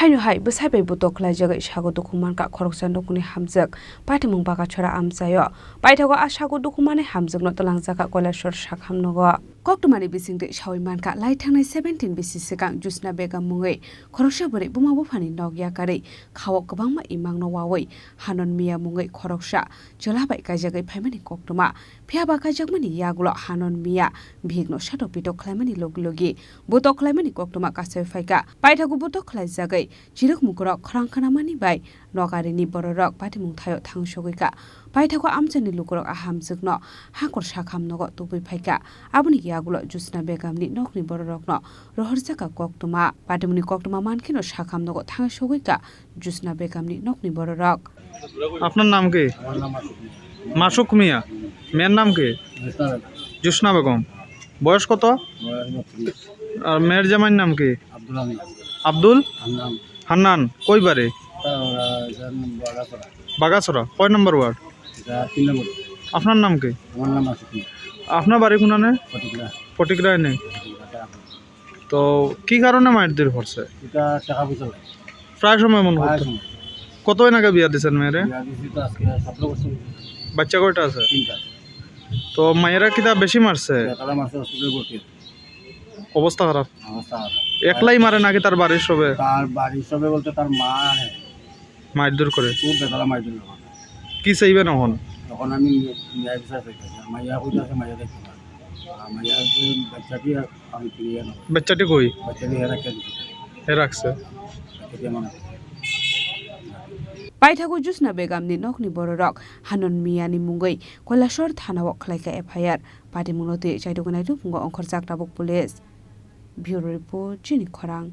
Haino hai Bwsai bai Butok Khlaijagwi Sago Dukhumkha Khoroksa Nukhungni Hamjwk Patimung baga chora amsayo paithago a Sago Dukhumkha Hamjwk no talangjaka koilashor sakhamnogo Koktumani bisingde sawi manka laithangnai 17 bisi sikang Jusna Begam mungoi Khoroksa bori bumabo phani nogya kari khawok kwbangma imangno wawi Hanon Mia mungoi Khoroksa jolabai kaijagwi phaimani koktuma phiaba kaijakmani yagulo Hanon Mia bhigno shato Butok khlaimani logilogi Butok khlaimani koktuma kasai phaika paithago Butok Khlaijagwi jiruk mukurok Khorang khanamani bai nogarini bororok patimung thayo thangsogika paithago amchani lukurok a Hamjwk no hakor sakhamnogo tubui phaika abuni yagulo Jusna Begamni nokni bororokno rohorjaka koktuma patimuni koktuma mankhino sakhamnogo thangsogika Jusna Begamni nokni bororok আপনার নাম কি মাসুক মিয়া মেয়ের নাম কি জুসনা বেগম বয়স কত আর মেয়ের জামাইয়ের নাম কি আব্দুল হান্নান কই বাড়ি বাগাছড়া কয় নম্বর ওয়ার্ড আপনার নাম কি আপনার বাড়ি কোনানে ফটিকরায় নেই তো কি কারণে মারধর করছে প্রায় সময় মনে হতো কত দিন আগে বিয়া দিয়েছেন মেয়েরে বাচ্চা কয়টা আছে তো মায়েরা কিতা বেশি মারছে অবস্থা খারাপ একলাই মারে নাকি তার বাড়ির সবে বলতে তার মা মারধর করে খুব বেতলা মারধর কি চাইবেন এখন তখন আমি ন্যায় বিচার চাইছি মাইয়া কই আছে মাইয়া দেখি না মাইয়া বাচ্চাটি আমি ফিরিয়ে না বাচ্চাটি কই বাচ্চাটি এ রাখছে paithago Jusna Begamni nokni bororok Hanon Miani mungoi koilashor thanao khlaika FIR patimungnote chaidogonai rupungo ongkhorjak tabuk police Bureau Report Chini Khorang